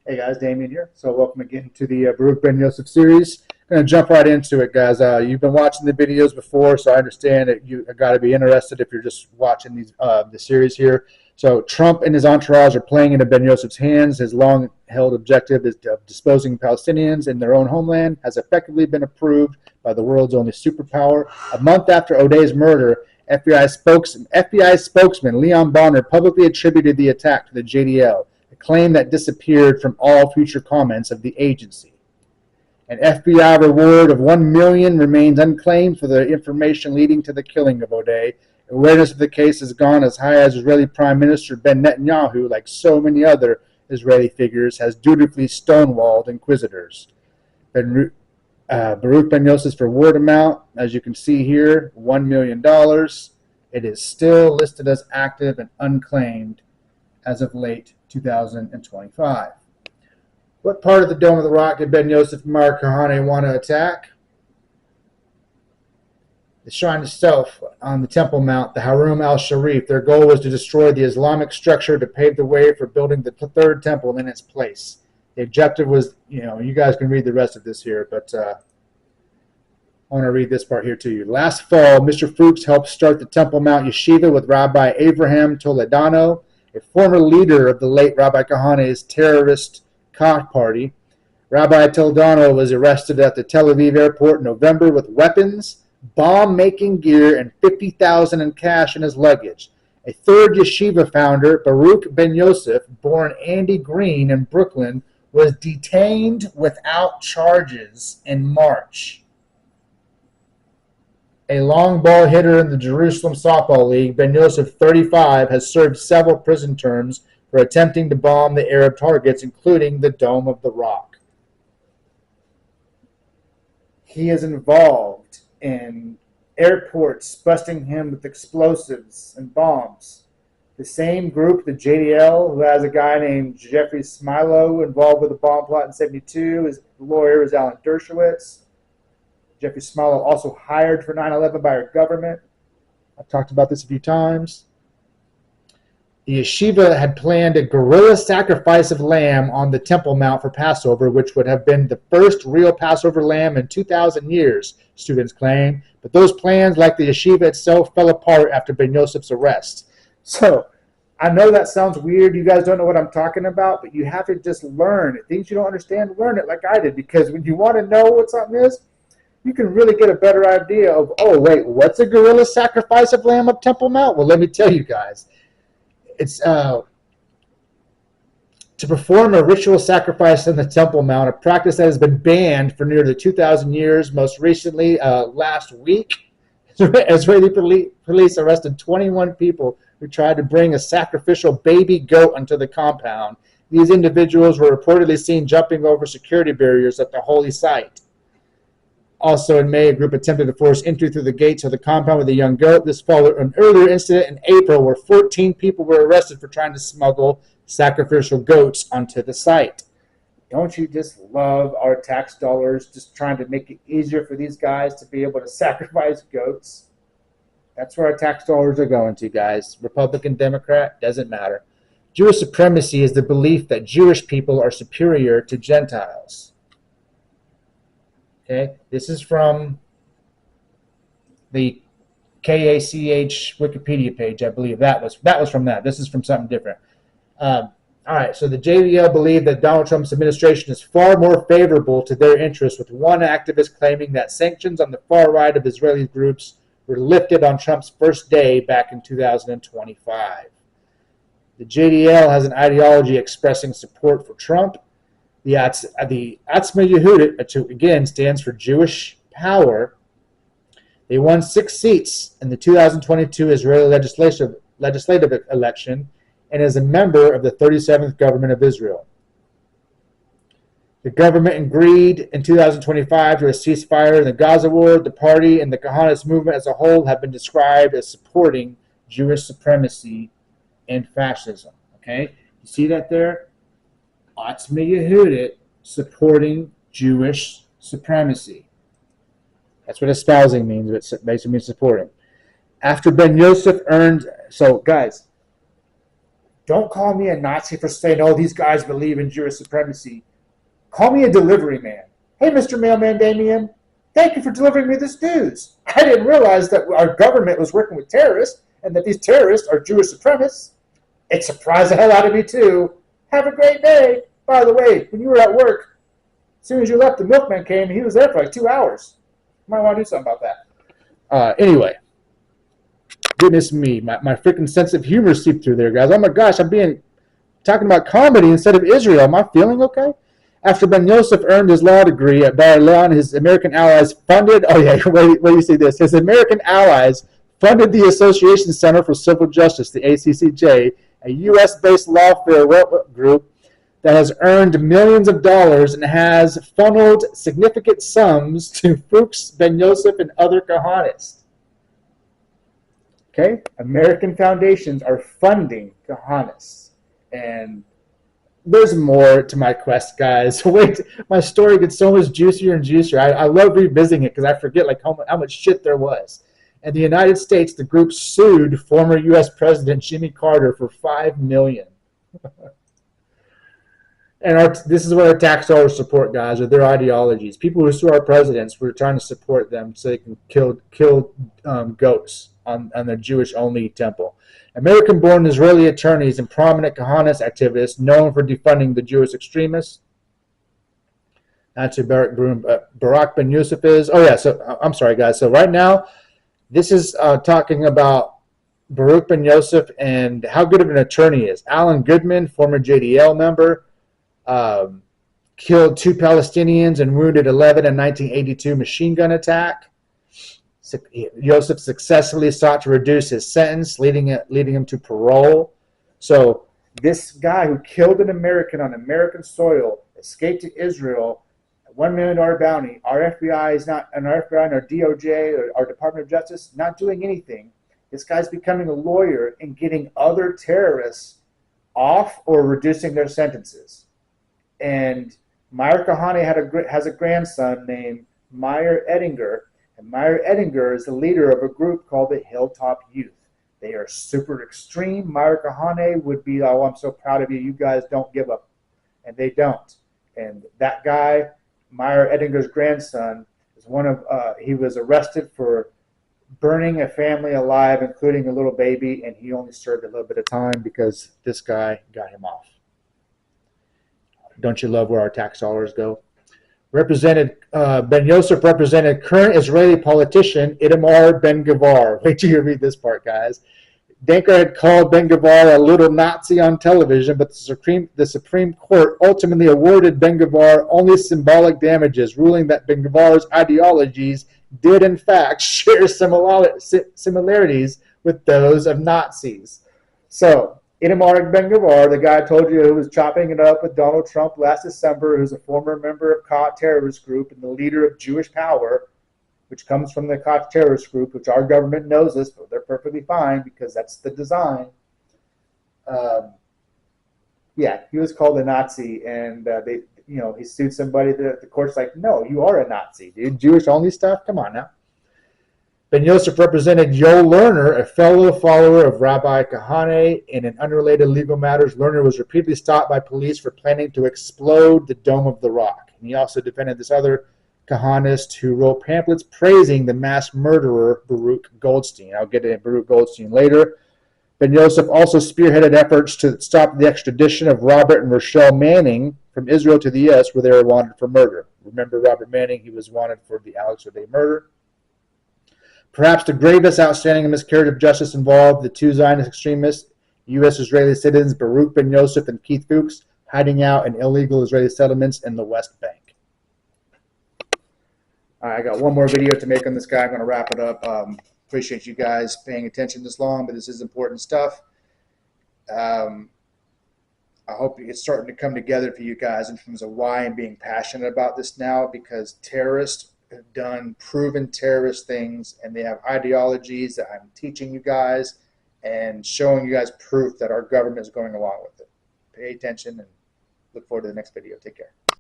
Hey guys, Damien here. So welcome again to the Baruch Ben Yosef series. I'm going to jump right into it, guys. You've been watching the videos before, so I understand that you got to be interested if you're just watching the series here. So Trump and his entourage are playing into Ben Yosef's hands. His long-held objective is of disposing Palestinians in their own homeland has effectively been approved by the world's only superpower. A month after O'Day's murder, FBI spokesman Leon Bonner publicly attributed the attack to the JDL, a claim that disappeared from all future comments of the agency. An FBI reward of $1 million remains unclaimed for the information leading to the killing of O'Day. Awareness of the case has gone as high as Israeli Prime Minister Ben Netanyahu, like so many other Israeli figures, has dutifully stonewalled inquisitors. Baruch Ben Yosef's reward amount, as you can see here, $1 million. It is still listed as active and unclaimed as of late 2025. What part of the Dome of the Rock did Ben Yosef Mar Kahane want to attack? The shrine itself on the Temple Mount, the Harum al-Sharif. Their goal was to destroy the Islamic structure to pave the way for building the third temple in its place. The objective was, you guys can read the rest of this here, but I want to read this part here to you. Last fall, Mr. Fuchs helped start the Temple Mount Yeshiva with Rabbi Abraham Toledano, a former leader of the late Rabbi Kahane's terrorist Kach party. Rabbi Toledano was arrested at the Tel Aviv airport in November with weapons, bomb-making gear, and $50,000 in cash in his luggage. A third yeshiva founder, Baruch Ben Yosef, born Andy Green in Brooklyn, was detained without charges in March. A long ball hitter in the Jerusalem Softball League, Ben Yosef, 35, has served several prison terms for attempting to bomb the Arab targets, including the Dome of the Rock. He is involved in airports busting him with explosives and bombs. The same group, the JDL, who has a guy named Jeffrey Smilo involved with the bomb plot in 72. His lawyer is Alan Dershowitz. Jeffrey Smilo also hired for 9/11 by our government. I've talked about this a few times. The yeshiva had planned a Guerilla Sacrifice of Lamb on the Temple Mount for Passover, which would have been the first real Passover lamb in 2,000 years, students claim. But those plans, like the yeshiva itself, fell apart after Ben Yosef's arrest. So, I know that sounds weird. You guys don't know what I'm talking about, but you have to just learn. Things you don't understand, learn it like I did. Because when you want to know what something is, you can really get a better idea of, oh, wait, what's a Guerilla Sacrifice of Lamb up Temple Mount? Well, let me tell you guys. It's to perform a ritual sacrifice on the Temple Mount, a practice that has been banned for nearly 2,000 years. Most recently, last week, Israeli police arrested 21 people who tried to bring a sacrificial baby goat onto the compound. These individuals were reportedly seen jumping over security barriers at the holy site. Also in May, a group attempted to force entry through the gates of the compound with a young goat. This followed an earlier incident in April where 14 people were arrested for trying to smuggle sacrificial goats onto the site. Don't you just love our tax dollars just trying to make it easier for these guys to be able to sacrifice goats? That's where our tax dollars are going to, guys. Republican, Democrat, doesn't matter. Jewish supremacy is the belief that Jewish people are superior to Gentiles. Okay, this is from the KACH Wikipedia page, I believe. That was from that. This is from something different. All right, so the JDL believe that Donald Trump's administration is far more favorable to their interests, with one activist claiming that sanctions on the far right of Israeli groups were lifted on Trump's first day back in 2025. The JDL has an ideology expressing support for Trump. The Aqsa Yehudit, again, stands for Jewish power. They won 6 seats in the 2022 Israeli legislative election and is a member of the 37th government of Israel. The government agreed in 2025 to a ceasefire in the Gaza war. The party and the Kahanist movement as a whole have been described as supporting Jewish supremacy and fascism. Okay, you see that there? Aqsa Yehudit supporting Jewish supremacy. That's what espousing means. It basically means supporting. After Ben Yosef earned, so guys, Don't call me a Nazi for saying, oh, these guys believe in Jewish supremacy. Call me a delivery man. Hey, Mr. Mailman Damien, thank you for delivering me this news. I didn't realize that our government was working with terrorists and that these terrorists are Jewish supremacists. It surprised the hell out of me, too. Have a great day. By the way, when you were at work, as soon as you left, the milkman came and he was there for like 2 hours. You might want to do something about that. Anyway, goodness me, my freaking sense of humor seeped through there, guys. Oh my gosh, I'm talking about comedy instead of Israel. Am I feeling okay? After Ben Yosef earned his law degree at Bar Ilan, his American allies funded, wait do you see this? His American allies funded the Association Center for Civil Justice, the ACCJ, a U.S.-based lawfare group that has earned millions of dollars and has funneled significant sums to Fuchs, Ben Yosef, and other Kahanists. Okay? American foundations are funding Kahanists. And there's more to my quest, guys. Wait, my story gets so much juicier and juicier. I love revisiting it because I forget like how much shit there was. In the United States, the group sued former U.S. President Jimmy Carter for $5 million. And this is what our tax dollars support, guys, are their ideologies. People who sue our presidents, we're trying to support them so they can kill goats on their Jewish-only temple. American-born Israeli attorneys and prominent Kahanist activists known for defunding the Jewish extremists. That's who Barak Ben Yosef is. Oh, yeah, so I'm sorry, guys. So right now, this is talking about Baruch Ben Yosef and how good of an attorney he is. Alan Goodman, former JDL member, killed 2 Palestinians and wounded 11 in 1982 machine gun attack. Yosef successfully sought to reduce his sentence, leading him to parole. So this guy who killed an American on American soil escaped to Israel, a $1 million bounty. Our FBI is not, and our FBI and our DOJ, or our Department of Justice, not doing anything. This guy's becoming a lawyer and getting other terrorists off or reducing their sentences. And Meir Kahane has a grandson named Meir Ettinger. And Meir Ettinger is the leader of a group called the Hilltop Youth. They are super extreme. Meir Kahane would be, oh, I'm so proud of you. You guys don't give up. And they don't. And that guy, Meir Ettinger's grandson, is he was arrested for burning a family alive, including a little baby, and he only served a little bit of time because this guy got him off. Don't you love where our tax dollars go? Ben Yosef represented current Israeli politician Itamar Ben-Gvir. Wait till you read this part, guys. Danker had called Ben-Gvir a little Nazi on television, but the Supreme Court ultimately awarded Ben-Gvir only symbolic damages, ruling that Ben-Gvir's ideologies did in fact share similarities with those of Nazis. So, Itamar Ben-Gvir, the guy I told you who was chopping it up with Donald Trump last December, who's a former member of Kach terrorist group and the leader of Jewish Power, which comes from the Kach terrorist group, which our government knows this, but they're perfectly fine because that's the design. He was called a Nazi, and he sued somebody. The court's like, no, you are a Nazi, dude. Jewish only stuff. Come on now. Ben Yosef represented Yoel Lerner, a fellow follower of Rabbi Kahane. In an unrelated legal matters, Lerner was repeatedly stopped by police for planning to explode the Dome of the Rock. And he also defended this other Kahanist who wrote pamphlets praising the mass murderer Baruch Goldstein. I'll get into Baruch Goldstein later. Ben Yosef also spearheaded efforts to stop the extradition of Robert and Rochelle Manning from Israel to the U.S., where they were wanted for murder. Remember Robert Manning? He was wanted for the Alex O'Day murder. Perhaps the gravest outstanding miscarriage of justice involved the 2 Zionist extremists, U.S. Israeli citizens Baruch Ben Yosef and Keith Fuchs, hiding out in illegal Israeli settlements in the West Bank. All right, I got one more video to make on this guy. I'm going to wrap it up. Appreciate you guys paying attention this long, but this is important stuff. I hope it's starting to come together for you guys in terms of why I'm being passionate about this now, because terrorists have done proven terrorist things, and they have ideologies that I'm teaching you guys and showing you guys proof that our government is going along with it. Pay attention and look forward to the next video. Take care.